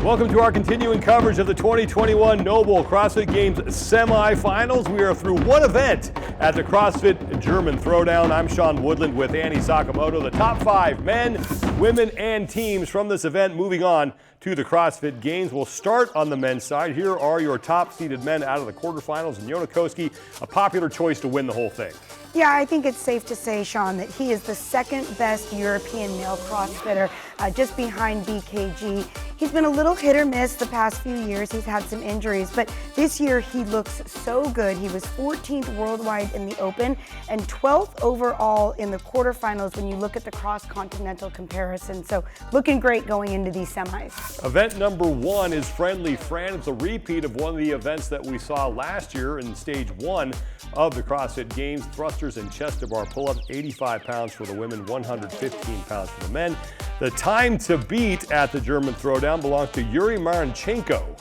Welcome to our continuing coverage of the 2021 Noble CrossFit Games semifinals. We are through one event at the CrossFit German Throwdown. I'm Sean Woodland with Annie Sakamoto. The top 5 men, women, and teams from this event moving on to the CrossFit Games. We'll start on the men's side. Here are your top seeded men out of the quarterfinals, and Jonne Koski, a popular choice to win the whole thing. Yeah, I think it's safe to say, Sean, that he is the second best European male CrossFitter, just behind BKG. He's been a little hit or miss the past few years. He's had some injuries, but this year he looks so good. He was 14th worldwide in the Open and 12th overall in the quarterfinals when you look at the cross-continental comparison. So looking great going into these semis. Event number 1 is Friendly Fran. It's a repeat of one of the events that we saw last year in stage 1 of the CrossFit Games. Thrusters and chest to bar pull-ups, 85 pounds for the women, 115 pounds for the men. The time to beat at the German Throwdown belongs to Yuri Marenchenko.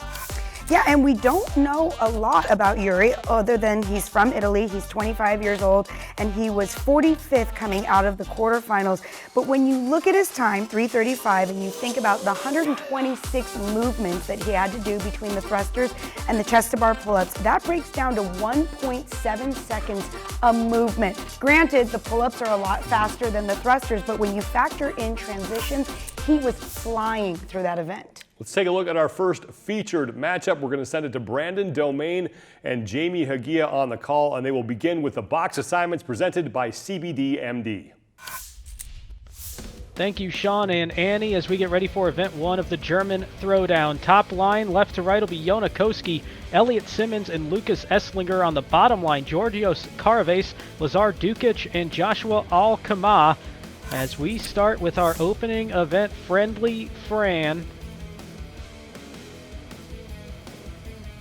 Yeah, and we don't know a lot about Yuri other than he's from Italy. He's 25 years old, and he was 45th coming out of the quarterfinals. But when you look at his time, 3:35, and you think about the 126 movements that he had to do between the thrusters and the chest to bar pull-ups, that breaks down to 1.7 seconds a movement. Granted, the pull-ups are a lot faster than the thrusters, but when you factor in transitions, he was flying through that event. Let's take a look at our first featured matchup. We're going to send it to Brandon Domain and Jamie Hagia on the call, and they will begin with the box assignments presented by CBD-MD. Thank you, Sean and Annie, as we get ready for event 1 of the German Throwdown. Top line, left to right, will be Jonne Koski, Elliot Simmonds, and Lukas Esslinger. On the bottom line, Giorgos, Karavis, Lazar, Dukic, and Joshua Al-Chamaa. As we start with our opening event, Friendly Fran.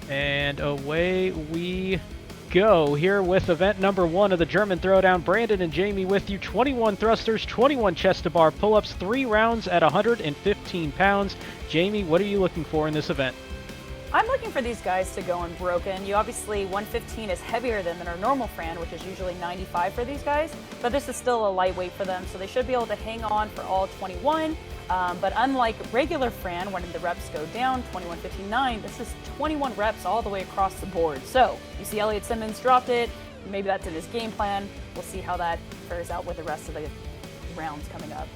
And away we go here with event number 1 of the German Throwdown. Brandon and Jamie with you. 21 thrusters, 21 chest to bar pull-ups, 3 rounds at 115 pounds. Jamie, what are you looking for in this event? I'm looking for these guys to go unbroken. You obviously, 115 is heavier than our normal Fran, which is usually 95 for these guys, but this is still a lightweight for them, so they should be able to hang on for all 21. But unlike regular Fran, when the reps go down, 21:59, this is 21 reps all the way across the board. So you see Elliot Simmonds dropped it. Maybe that's in his game plan. We'll see how that fares out with the rest of the rounds coming up.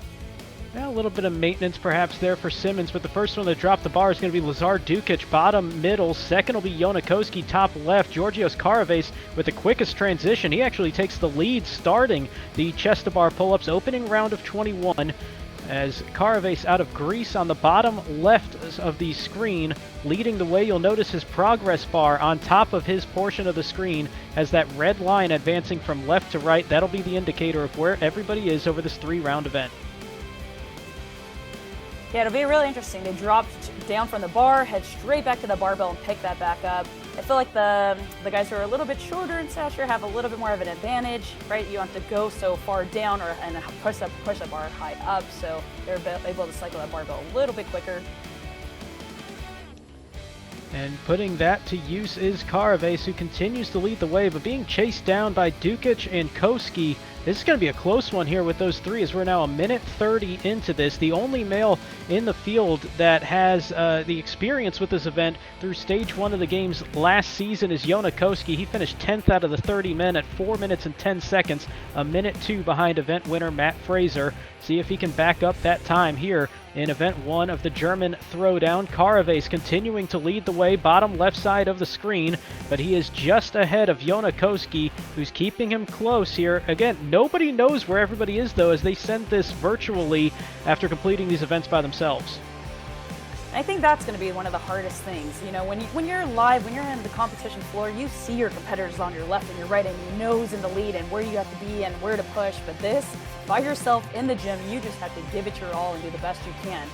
Yeah, a little bit of maintenance perhaps there for Simmonds, but the first one to drop the bar is going to be Lazar Dukic, bottom middle. Second will be Jonne Koski, top left. Giorgos Karavis with the quickest transition. He actually takes the lead starting the chest to bar pull-ups, opening round of 21. As Karavis out of Greece on the bottom left of the screen, leading the way. You'll notice his progress bar on top of his portion of the screen has that red line advancing from left to right. That'll be the indicator of where everybody is over this 3-round event. Yeah, it'll be really interesting. They dropped down from the bar, head straight back to the barbell and pick that back up. I feel like the guys who are a little bit shorter in stature have a little bit more of an advantage, right? You don't have to go so far down and push the bar high up, so they're able to cycle that barbell a little bit quicker. And putting that to use is Karavis, who continues to lead the way, but being chased down by Dukic and Koski. This is going to be a close one here with those 3, as we're now 1:30 into this. The only male in the field that has the experience with this event through stage 1 of the games last season is Jonne Koski. He finished 10th out of the 30 men at 4 minutes and 10 seconds, 1:02 behind event winner Matt Fraser. See if he can back up that time here in event 1 of the German Throwdown. Karavis continuing to lead the way, bottom left side of the screen, but he is just ahead of Jonne Koski, who's keeping him close here. Again, nobody knows where everybody is, though, as they send this virtually after completing these events by themselves. I think that's going to be one of the hardest things. You know, when you're live, when you're in the competition floor, you see your competitors on your left and your right, and you know who's in the lead and where you have to be and where to push. But this, by yourself in the gym, you just have to give it your all and do the best you can.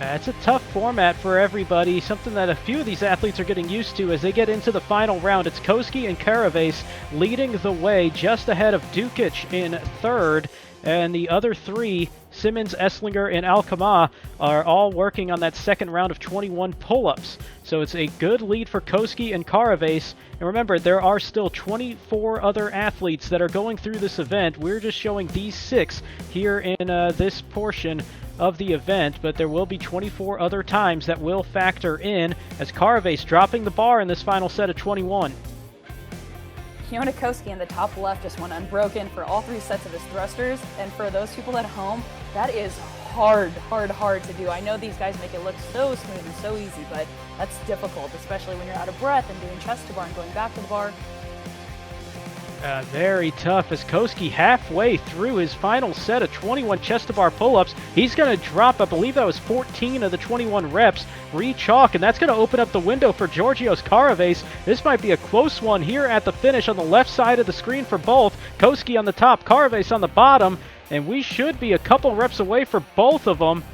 It's a tough format for everybody, something that a few of these athletes are getting used to as they get into the final round. It's Koski and Karavis leading the way, just ahead of Dukic in third, and the other 3, Simmonds, Esslinger, and Al-Chamaa, are all working on that second round of 21 pull-ups. So it's a good lead for Koski and Karavis. And remember, there are still 24 other athletes that are going through this event. We're just showing these 6 here in this portion of the event, but there will be 24 other times that will factor in, as Karavis dropping the bar in this final set of 21. Jonne Koski in the top left just went unbroken for all 3 sets of his thrusters, and for those people at home, that is hard to do. I know these guys make it look so smooth and so easy, but that's difficult, especially when you're out of breath and doing chest to bar and going back to the bar. Very tough, as Koski halfway through his final set of 21 chest to bar pull-ups. He's going to drop, I believe that was 14 of the 21 reps, re-chalk, and that's going to open up the window for Giorgos Karavis. This might be a close one here at the finish on the left side of the screen for both. Koski on the top, Karavis on the bottom, and we should be a couple reps away for both of them.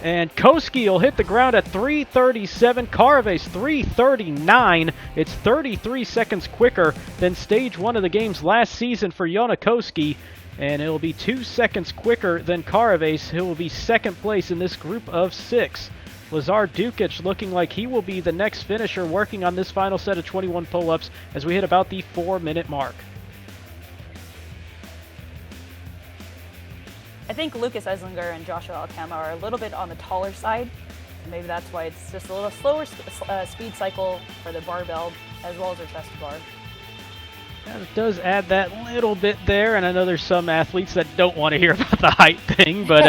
And Koski will hit the ground at 3:37, Karavis 3:39. It's 33 seconds quicker than stage 1 of the games last season for Jonne Koski, and it'll be 2 seconds quicker than Karavis, who will be second place in this group of 6. Lazar Dukic looking like he will be the next finisher working on this final set of 21 pull-ups as we hit about the 4-minute mark. I think Lukas Esslinger and Joshua Al-Chamaa are a little bit on the taller side. Maybe that's why it's just a little slower speed cycle for the barbell as well as their chest to bar. Yeah, it does add that little bit there, and I know there's some athletes that don't want to hear about the height thing, but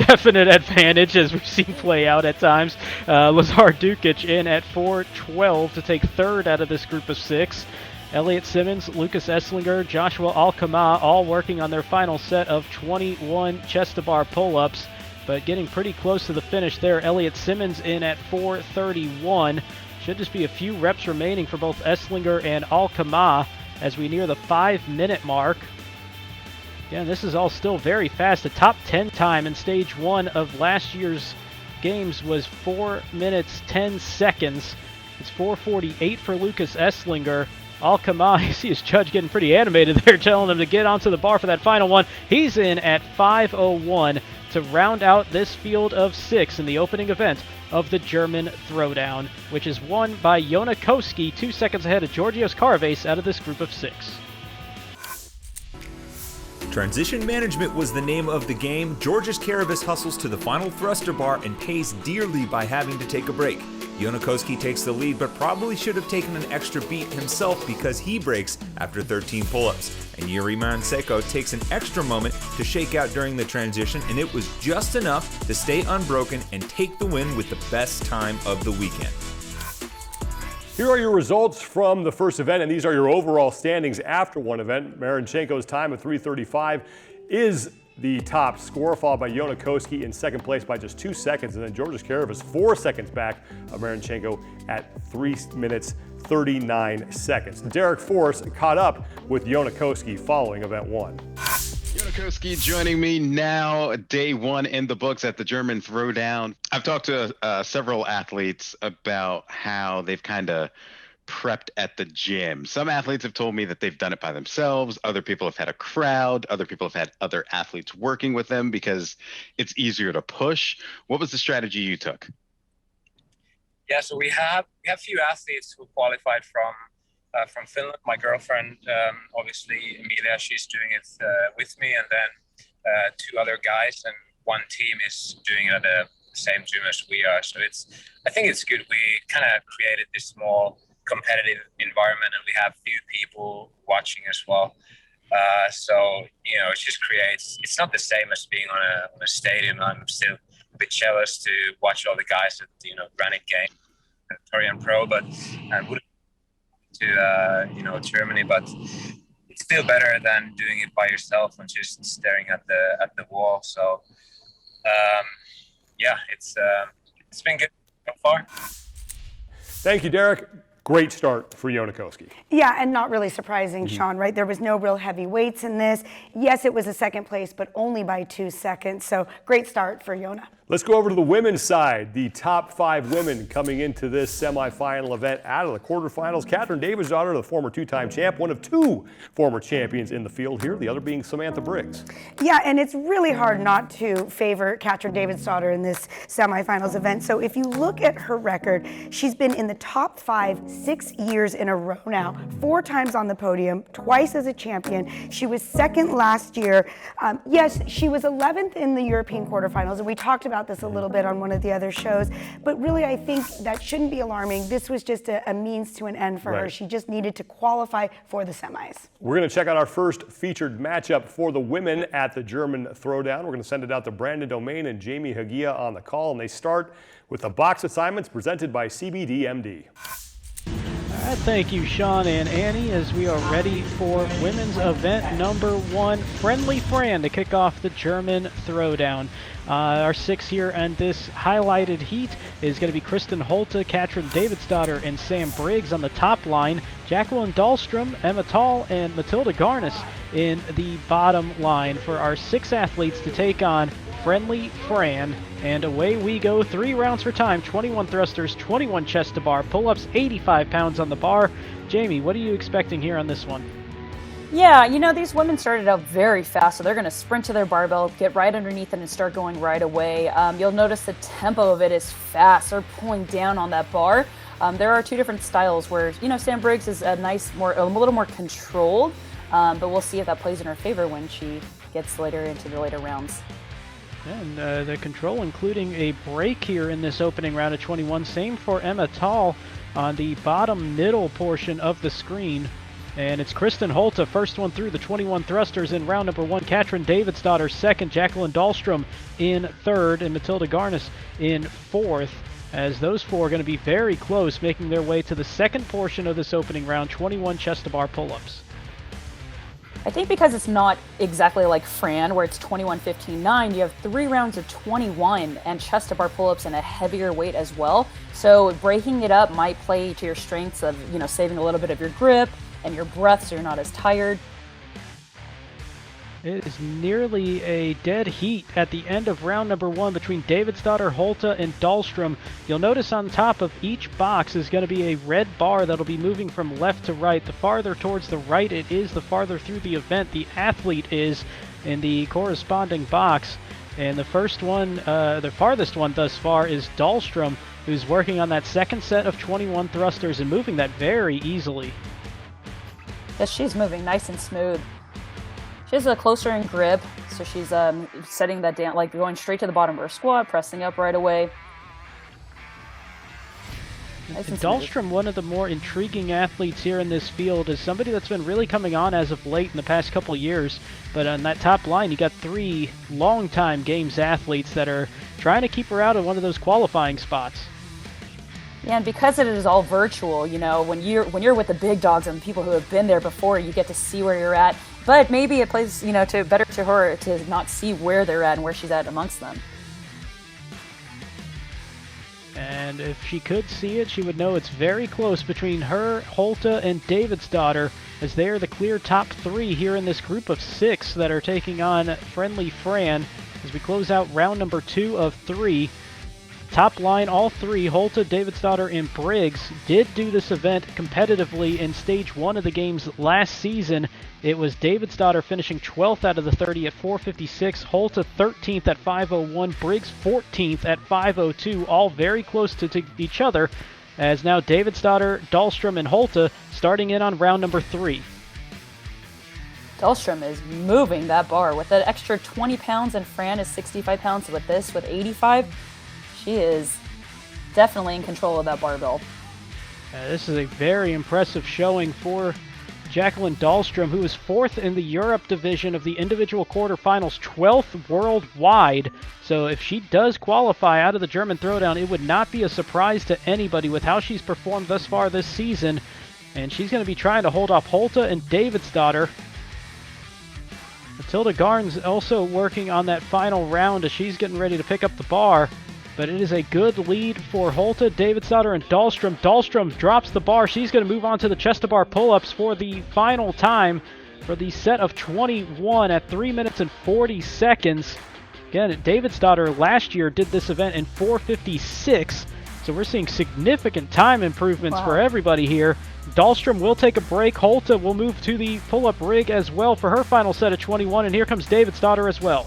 definite advantage as we've seen play out at times. Lazar Dukic in at 4:12 to take third out of this group of 6. Elliot, Simmonds, Lukas Esslinger, Joshua Al-Chamaa all working on their final set of 21 chest-to-bar pull-ups, but getting pretty close to the finish there. Elliot Simmonds in at 4:31. Should just be a few reps remaining for both Esslinger and Al-Chamaa as we near the 5-minute mark. Again, this is all still very fast. The top 10 time in stage 1 of last year's games was 4 minutes 10 seconds. It's 4:48 for Lukas Esslinger. Al-Chamaa, you see his judge getting pretty animated there, telling him to get onto the bar for that final one. He's in at 5:01 to round out this field of 6 in the opening event of the German Throwdown, which is won by Jonne Koski, 2 seconds ahead of Giorgos Karavis out of this group of 6. Transition management was the name of the game. Giorgos Karavis hustles to the final thruster bar and pays dearly by having to take a break. Jonne Koski takes the lead, but probably should have taken an extra beat himself because he breaks after 13 pull-ups. And Yuri Maranseko takes an extra moment to shake out during the transition, and it was just enough to stay unbroken and take the win with the best time of the weekend. Here are your results from the first event, and these are your overall standings after one event. Maranshenko's time of 3:35 is the top score, followed by Jonne Koski in second place by just 2 seconds, and then Giorgos Karavis 4 seconds back of Maranshenko at 3 minutes 39 seconds. Derek Force caught up with Jonne Koski following event 1. Jonne Koski joining me now, day 1 in the books at the German Throwdown. I've talked to several athletes about how they've kind of prepped at the gym. Some athletes have told me that they've done it by themselves. Other people have had a crowd. Other people have had other athletes working with them because it's easier to push. What was the strategy you took? Yeah, so we have a few athletes who qualified from Finland. My girlfriend, obviously Emilia, she's doing it with me, and then 2 other guys, and 1 team is doing it at the same gym as we are. So I think it's good. We kind of created this small competitive environment, and we have few people watching as well. So it just creates. It's not the same as being on a stadium. I'm still a bit jealous to watch all the guys at Granite Game, Torian Pro, but I wouldn't to Germany. But it's still better than doing it by yourself and just staring at the wall. So it's been good so far. Thank you, Derek. Great start for Jonne Koski. Yeah, and not really surprising, Sean, right? There was no real heavy weights in this. Yes, it was a second place, but only by 2 seconds. So great start for Jonne. Let's go over to the women's side. The top 5 women coming into this semifinal event out of the quarterfinals. Katrin Davidsdottir, the former 2-time champ, one of 2 former champions in the field here, the other being Samantha Briggs. Yeah, and it's really hard not to favor Katrin Davidsdottir in this semifinals event. So if you look at her record, she's been in the top 5 6 years in a row now, 4 times on the podium, twice as a champion. She was second last year. Yes, she was 11th in the European quarterfinals, and we talked about about this a little bit on one of the other shows, but really I think that shouldn't be alarming. This was just a means to an end for her. She just needed to qualify for the semis. We're going to check out our first featured matchup for the women at the German Throwdown. We're going to send it out to Brandon Domain and Jamie Hagia on the call, and they start with the box assignments presented by CBDMD. All right, thank you, Sean and Annie, as we are ready for women's event number 1, Friendly Fran, to kick off the German Throwdown. Our 6 here and this highlighted heat is going to be Kristin Holte, Katrin Davidsdottir, and Sam Briggs on the top line. Jacqueline Dahlstrom, Emma Tall, and Matilde Garnes in the bottom line for our 6 athletes to take on Friendly Fran. And away we go, 3 rounds for time, 21 thrusters, 21 chest to bar, pull-ups, 85 pounds on the bar. Jamie, what are you expecting here on this one? Yeah, you know, these women started out very fast, so they're going to sprint to their barbell, get right underneath it, and start going right away. You'll notice the tempo of it is fast. They're pulling down on that bar. There are 2 different styles where, you know, Sam Briggs is a little more controlled, but we'll see if that plays in her favor when she gets later into the later rounds. And the control including a break here in this opening round of 21. Same for Emma Tall on the bottom middle portion of the screen. And it's Kristin Holte, first one through the 21 thrusters in round number 1. Katrin Davidsdottir second, Jacqueline Dahlstrom in third, and Matilde Garnes in fourth. As those 4 are going to be very close, making their way to the second portion of this opening round, 21 chest to bar pull-ups. I think because it's not exactly like Fran, where it's 21-15-9, you have 3 rounds of 21 and chest to bar pull-ups and a heavier weight as well. So breaking it up might play to your strengths of, you know, saving a little bit of your grip and your breath so you're not as tired. It is nearly a dead heat at the end of round number 1 between Davidsdottir, Holte, and Dahlstrom. You'll notice on top of each box is going to be a red bar that'll be moving from left to right. The farther towards the right it is, the farther through the event the athlete is in the corresponding box. And the first one, the farthest one thus far, is Dahlstrom, who's working on that second set of 21 thrusters and moving that very easily. Yes, she's moving nice and smooth. She has a closer in grip, so she's setting that down, like going straight to the bottom of her squat, pressing up right away. Nice and Dahlstrom, one of the more intriguing athletes here in this field, is somebody that's been really coming on as of late in the past couple years. But on that top line, you got 3 longtime games athletes that are trying to keep her out of one of those qualifying spots. Yeah, and because it is all virtual, you know, when you're with the big dogs and people who have been there before, you get to see where you're at. But maybe it plays, you know, better to her to not see where they're at and where she's at amongst them. And if she could see it, she would know it's very close between her, Holte, and Davidsdottir, as they are the clear top 3 here in this group of 6 that are taking on Friendly Fran as we close out round number 2 of 3. Top line, all 3, Holte, Davidsdottir, and Briggs, did do this event competitively in stage 1 of the games last season. It was Davidsdottir finishing 12th out of the 30 at 4:56, Holte 13th at 5:01, Briggs 14th at 5:02, all very close to each other, as now Davidsdottir, Dahlstrom, and Holte starting in on round number 3. Dahlstrom is moving that bar with an extra 20 pounds, and Fran is 65 pounds with this, with 85. She is definitely in control of that barbell. This is a very impressive showing for Jacqueline Dahlstrom, who is 4th in the Europe division of the individual quarterfinals, 12th worldwide. So if she does qualify out of the German Throwdown, it would not be a surprise to anybody with how she's performed thus far this season. And she's going to be trying to hold off Holte and Davidsdottir. Matilde Garnes also working on that final round as she's getting ready to pick up the bar. But it is a good lead for Holte, Davidsdottir, and Dahlstrom. Dahlstrom drops the bar. She's going to move on to the chest to bar pull-ups for the final time for the set of 21 at 3 minutes and 40 seconds. Again, Davidsdottir last year did this event in 4:56, so we're seeing significant time improvements for everybody here. Dahlstrom will take a break. Holte will move to the pull-up rig as well for her final set of 21, and here comes Davidsdottir as well.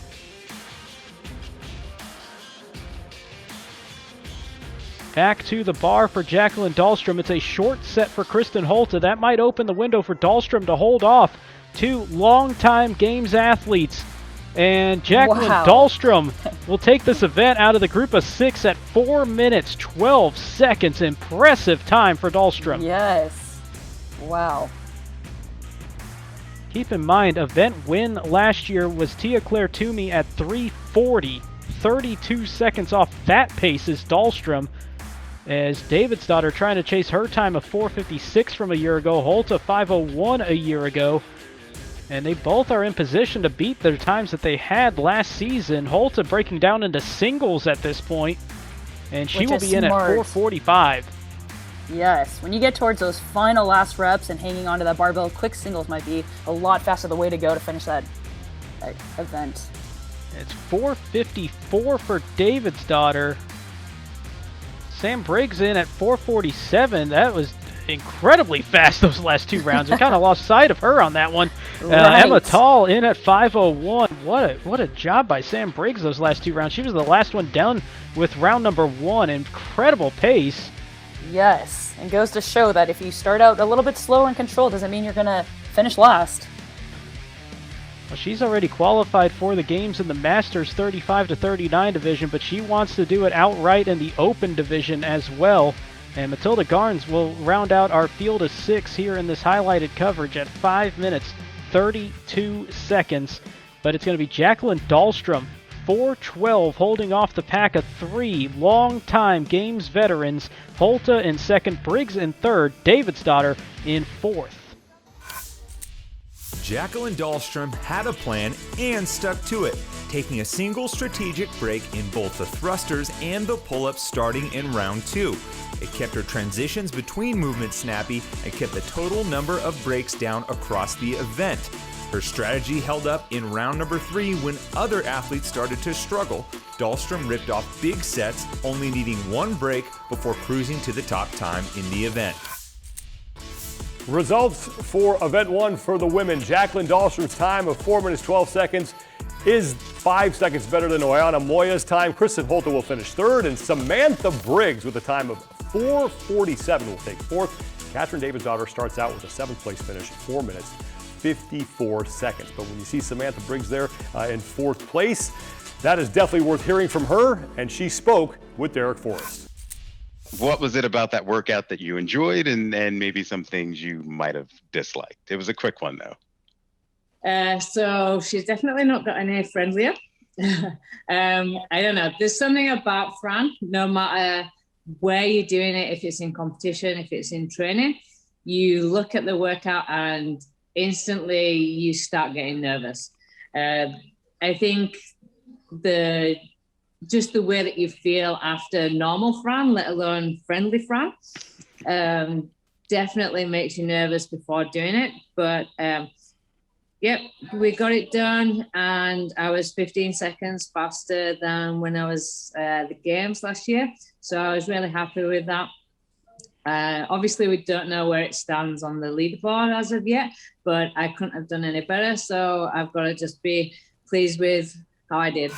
Back to the bar for Jacqueline Dahlstrom. It's a short set for Kristin Holte. That might open the window for Dahlstrom to hold off 2 longtime games athletes And Jacqueline Wow. Dahlstrom will take this event out of the group of 6 at 4 minutes, 12 seconds. Impressive time for Dahlstrom. Yes. Wow. Keep in mind, event win last year was Tia Claire Toomey at 3:40. 32 seconds off that pace is Dahlstrom, as Davidsdottir trying to chase her time of 4:56 from a year ago, Holte 5:01 a year ago. And they both are in position to beat their times that they had last season. Holte breaking down into singles at this point, and she Which will is be in at smart. 4:45. Yes. When you get towards those final last reps and hanging onto that barbell, quick singles might be a lot faster the way to go to finish that event. It's 4:54 for Davidsdottir. Sam Briggs in at 4:47. That was incredibly fast those last 2 rounds. We kind of lost sight of her on that one. Right. Emma Tall in at 5:01. What a job by Sam Briggs those last 2 rounds. She was the last one done with round number 1. Incredible pace. Yes. And goes to show that if you start out a little bit slower and controlled, doesn't mean you're going to finish last. Well, she's already qualified for the games in the Masters 35 to 39 division, but she wants to do it outright in the Open division as well. And Matilde Garnes will round out our field of 6 here in this highlighted coverage at 5 minutes, 32 seconds. But it's going to be Jacqueline Dahlstrom, 4:12, holding off the pack of 3 long-time games veterans. Holte in second, Briggs in third, Davidsdottir in fourth. Jacqueline Dahlstrom had a plan and stuck to it, taking a single strategic break in both the thrusters and the pull-ups starting in round 2. It kept her transitions between movements snappy and kept the total number of breaks down across the event. Her strategy held up in round number 3 when other athletes started to struggle. Dahlstrom ripped off big sets, only needing 1 break before cruising to the top time in the event. Results for event 1 for the women. Jacqueline Dahlstrom's time of 4 minutes 12 seconds is 5 seconds better than Oyana Moya's time. Kristin Holte will finish third, and Samantha Briggs with a time of 4:47 will take fourth. Katrin Davidsdottir starts out with a 7th place finish, 4 minutes 54 seconds. But when you see Samantha Briggs there in 4th place, that is definitely worth hearing from her, and she spoke with Derek Forrest. What was it about that workout that you enjoyed, and maybe some things you might have disliked? It was a quick one, though. So she's definitely not got any friendlier. I don't know. There's something about Fran, no matter where you're doing it, if it's in competition, if it's in training, you look at the workout and instantly you start getting nervous. I think just the way that you feel after normal Fran, let alone friendly Fran, definitely makes you nervous before doing it. But yep, we got it done, and I was 15 seconds faster than when I was at the games last year. So I was really happy with that. Obviously, we don't know where it stands on the leaderboard as of yet, but I couldn't have done any better. So I've got to just be pleased with how I did.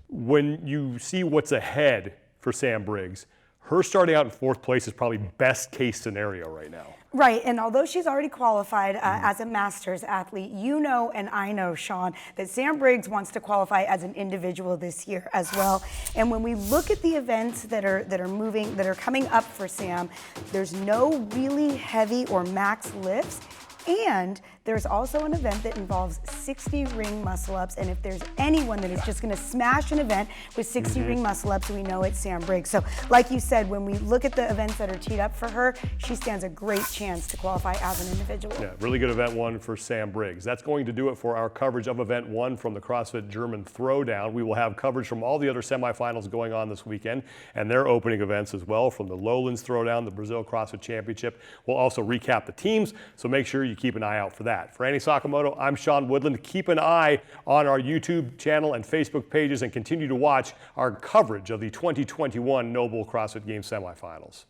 When you see what's ahead for Sam Briggs, her starting out in 4th place is probably best case scenario right now. Right, and although she's already qualified as a Masters athlete, you know and I know, Sean, that Sam Briggs wants to qualify as an individual this year as well. And when we look at the events that are coming up for Sam, there's no really heavy or max lifts. And there's also an event that involves 60 ring muscle-ups, and if there's anyone that is just going to smash an event with 60 ring muscle-ups, we know it's Sam Briggs. So like you said, when we look at the events that are teed up for her, she stands a great chance to qualify as an individual. Yeah, really good event 1 for Sam Briggs. That's going to do it for our coverage of event 1 from the CrossFit German Throwdown. We will have coverage from all the other semifinals going on this weekend and their opening events as well, from the Lowlands Throwdown, the Brazil CrossFit Championship. We'll also recap the teams, so make sure you keep an eye out for that. For Annie Sakamoto, I'm Sean Woodland. Keep an eye on our YouTube channel and Facebook pages and continue to watch our coverage of the 2021 Noble CrossFit Games semifinals.